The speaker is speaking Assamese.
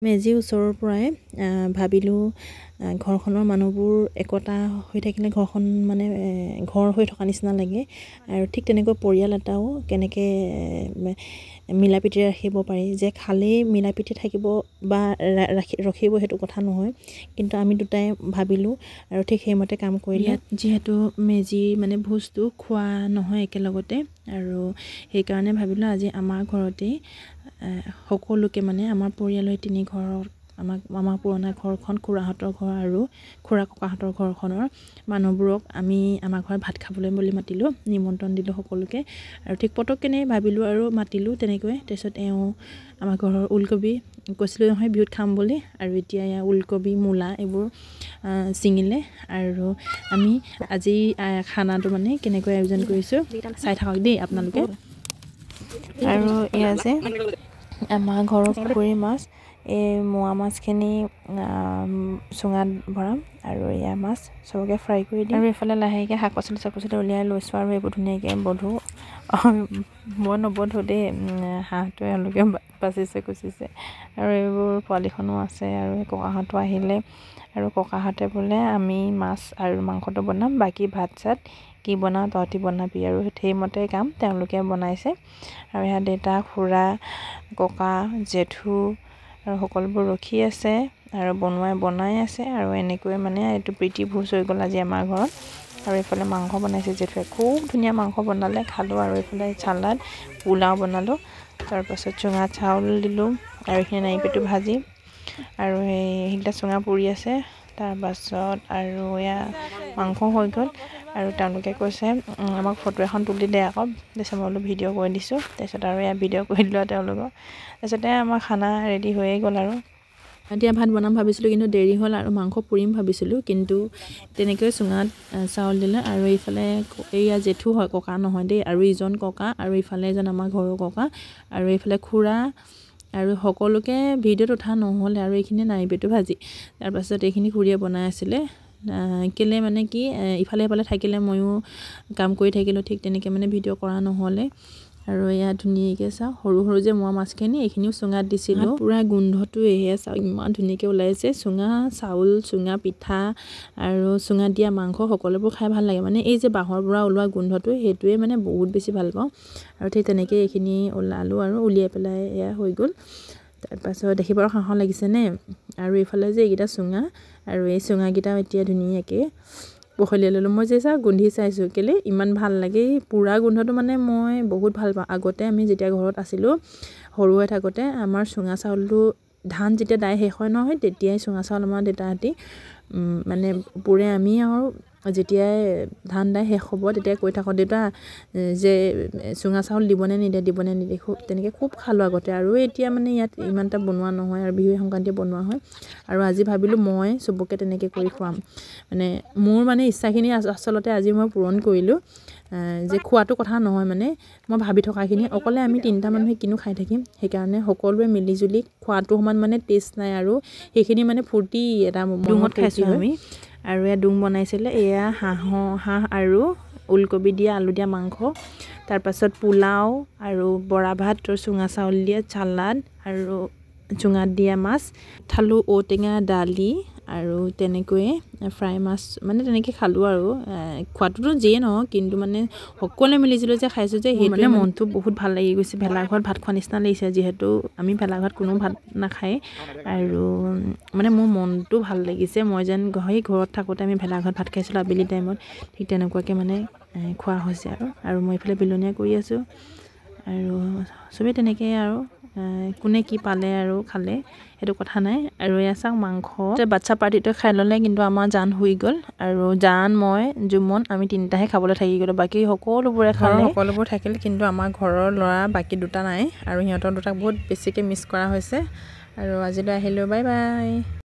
মেজি ওচৰৰ পৰাই ভাবিলোঁ ঘৰখনৰ মানুহবোৰ একতা হৈ থাকিলে ঘৰখন মানে ঘৰ হৈ থকা নিচিনা লাগে আৰু ঠিক তেনেকৈ পৰিয়াল এটাও কেনেকৈ মিলাপ্ৰীতিৰে ৰাখিব পাৰি যে খালেই মিলাপ্ৰীতি থাকিব বা ৰখিব সেইটো কথা নহয় কিন্তু আমি দুটাই ভাবিলোঁ আৰু ঠিক সেইমতে কাম কৰিলে যিহেতু মেজি মানে ভোজটো খোৱা নহয় একেলগতে আৰু সেইকাৰণে ভাবিলোঁ আজি আমাৰ ঘৰতেই সকলোকে মানে আমাৰ পৰিয়ালৰ তিনি ঘৰৰ আমাৰ পুৰণা ঘৰখন খুৰাহঁতৰ ঘৰ আৰু খুৰা ককাহঁতৰ ঘৰখনৰ মানুহবোৰক আমি আমাৰ ঘৰত ভাত খাবলৈ বুলি মাতিলোঁ নিমন্ত্ৰণ দিলোঁ সকলোকে আৰু ঠিক পটককেনে ভাবিলোঁ আৰু মাতিলোঁ তেনেকৈ তাৰপিছত আমাৰ ঘৰৰ ওলকবি কৈছিলোঁ নহয় বিহুত খাম বুলি আৰু এতিয়া ওলকবি মূলা এইবোৰ ছিঙিলে আৰু আমি আজি খানাটো মানে কেনেকৈ আয়োজন কৰিছোঁ চাই থাকক দেই আপোনালোকে আৰু এয়া যে আমাৰ ঘৰৰ পুখুৰী মাছ এই মোৱা মাছখিনি চুঙাত ভৰাম আৰু এয়া মাছ চবকে ফ্ৰাই কৰি দিম আৰু এইফালে লাহেকৈ শাক পাচলি উলিয়াই লৈছোঁ আৰু এইবোৰ ধুনীয়াকৈ বধো মই নবধো দেই হাঁহটো এওঁলোকে বাচিছে কুচিছে আৰু এইবোৰ পোৱালিখনো আছে আৰু ককাহঁতো আহিলে আৰু ককাহঁতে বোলে আমি মাছ আৰু মাংসটো বনাম বাকী ভাত চাত কি বনাওঁ তহঁতি বনাবি আৰু সেইমতে কাম তেওঁলোকে বনাইছে আৰু ইয়াত দেউতা খুৰা ককা জেঠু আৰু সকলোবোৰ ৰখি আছে আৰু বনাই আছে আৰু এনেকৈ মানে এইটো প্ৰীতি ভোজ হৈ গ'ল আজি আমাৰ ঘৰত আৰু এইফালে মাংস বনাইছে জেঠুৱে খুব ধুনীয়া মাংস বনালে খালোঁ আৰু এইফালে চালাড পোলাও বনালোঁ তাৰপাছত চুঙা চাউল দিলোঁ আৰু এইখিনি নাইপেটো ভাজি আৰু সেইকেইটা চুঙা পুৰি আছে তাৰপাছত আৰু এয়া মাংস হৈ গ'ল আৰু তেওঁলোকে কৈছে আমাক ফটো এখন তুলি দে আকৌ তাৰপিছত মই বোলো ভিডিঅ' কৰি দিছোঁ তাৰপিছত আৰু এয়া ভিডিঅ' কৰি দিলোঁ তেওঁলোকক তাৰপিছতে আমাৰ খানা ৰেডি হৈয়ে গ'ল আৰু এতিয়া ভাত বনাম ভাবিছিলোঁ কিন্তু দেৰি হ'ল আৰু মাংস পুৰিম ভাবিছিলোঁ কিন্তু তেনেকৈ চুঙাত চাউল দিলে আৰু এইফালে এইয়া জেঠু হয় ককা নহয় দেই আৰু ইজন ককা আৰু ইফালে এজন আমাৰ ঘৰৰ ককা আৰু এইফালে খুৰা আৰু সকলোকে ভিডিঅ'ত উঠা নহ'লে আৰু এইখিনি নাইবেটো ভাজি তাৰপাছত এইখিনি খুৰীয়ে বনাই আছিলে কেলে মানে কি ইফালে সিফালে থাকিলে ময়ো কাম কৰি থাকিলোঁ ঠিক তেনেকৈ মানে ভিডিঅ' কৰা নহ'লে আৰু এয়া ধুনীয়াকৈ চাওঁ সৰু সৰু যে মোৱা মাছখিনি এইখিনিও চুঙাত দিছিলোঁ পূৰা গোন্ধটো এয়া চাওঁ ইমান ধুনীয়াকৈ ওলাইছে চুঙা চাউল চুঙা পিঠা আৰু চুঙাত দিয়া মাংস সকলোবোৰ খাই ভাল লাগে মানে এই যে বাঁহৰ পৰা ওলোৱা গোন্ধটো সেইটোৱে মানে বহুত বেছি ভাল পাওঁ আৰু ঠিক তেনেকৈ এইখিনি ওলালোঁ আৰু উলিয়াই পেলাই এয়া হৈ গ'ল তাৰপাছত দেখিব আৰু খাওঁ লাগিছেনে আৰু এইফালে যে এইকেইটা চুঙা আৰু এই চুঙাকেইটাও এতিয়া ধুনীয়াকৈ বখলিয়াই ল'লোঁ মই যে গোন্ধি চাইছোঁ কেলৈ ইমান ভাল লাগে এই পুৰা গোন্ধটো মানে মই বহুত ভাল পাওঁ আগতে আমি যেতিয়া ঘৰত আছিলোঁ সৰু হৈ থাকোঁতে আমাৰ চুঙা চাউলটো ধান যেতিয়া দাই শেষ হয় নহয় তেতিয়াই চুঙা চাউল আমাৰ দেউতাহঁতি মানে পুৰে আমি আৰু যেতিয়াই ধান দাই শেষ হ'ব তেতিয়াই কৈ থাকোঁ দেউতা যে চুঙা চাউল দিবনে নিদিয়ে খুব তেনেকৈ খুব খালোঁ আগতে আৰু এতিয়া মানে ইয়াত ইমান এটা বনোৱা নহয় আৰু বিহু সংক্ৰান্তিয়ে বনোৱা হয় আৰু আজি ভাবিলোঁ মই চবকে তেনেকৈ কৰি খুৱাম মানে মোৰ মানে ইচ্ছাখিনি আচলতে আজি মই পূৰণ কৰিলোঁ যে খোৱাটো কথা নহয় মানে মই ভাবি থকাখিনি অকলে আমি তিনিটা মানুহে কিনো খাই থাকিম সেইকাৰণে সকলোৱে মিলিজুলি খোৱাটো সমান মানে টেষ্ট নাই আৰু সেইখিনি মানে ফূৰ্তি এটা ডুঙত খাইছোঁ আমি আৰু এয়া ডুং বনাইছিলে এয়া হাঁহ আৰু ওলকবি দিয়া আলু দিয়া মাংস তাৰপাছত পোলাও আৰু বৰা ভাত চুঙা চাউল দিয়া চালাড আৰু চুঙাত দিয়া মাছ খালোঁ ঔটেঙা দালি আৰু তেনেকৈয়ে ফ্ৰাই মাছ মানে তেনেকৈ খালোঁ আৰু খোৱাটোতো যিয়ে নহওক কিন্তু মানে সকলোৱে মিলিছিলোঁ যে খাইছোঁ যে সেইটো মানে মনটো বহুত ভাল লাগি গৈছে ভেলাঘৰত ভাত খোৱা নিচিনা লাগিছে যিহেতু আমি ভেলাঘৰত কোনো ভাত নাখায় আৰু মানে মোৰ মনটো ভাল লাগিছে মই যেন ঘৰত থাকোঁতে আমি ভেলাঘৰত ভাত খাইছিলোঁ আবেলি টাইমত ঠিক তেনেকুৱাকৈ মানে খোৱা হৈছে আৰু মই এইফালে বিলনীয়া কৰি আছোঁ আৰু চবেই তেনেকৈ আৰু কোনে কি পালে আৰু খালে সেইটো কথা নাই আৰু এয়া চাওক মাংস বাচ্ছা পাৰ্টিটোৱে খাই ল'লে কিন্তু আমাৰ জান শুই গ'ল আৰু জান মই জুমন আমি তিনিটাহে খাবলৈ থাকি গ'লোঁ বাকী সকলোবোৰে খালে সকলোবোৰ থাকিল কিন্তু আমাৰ ঘৰৰ ল'ৰা বাকী দুটা নাই আৰু সিহঁতৰ দুটাক বহুত বেছিকৈ মিছ কৰা হৈছে আৰু আজিলৈ আহিলোঁ বাই বাই।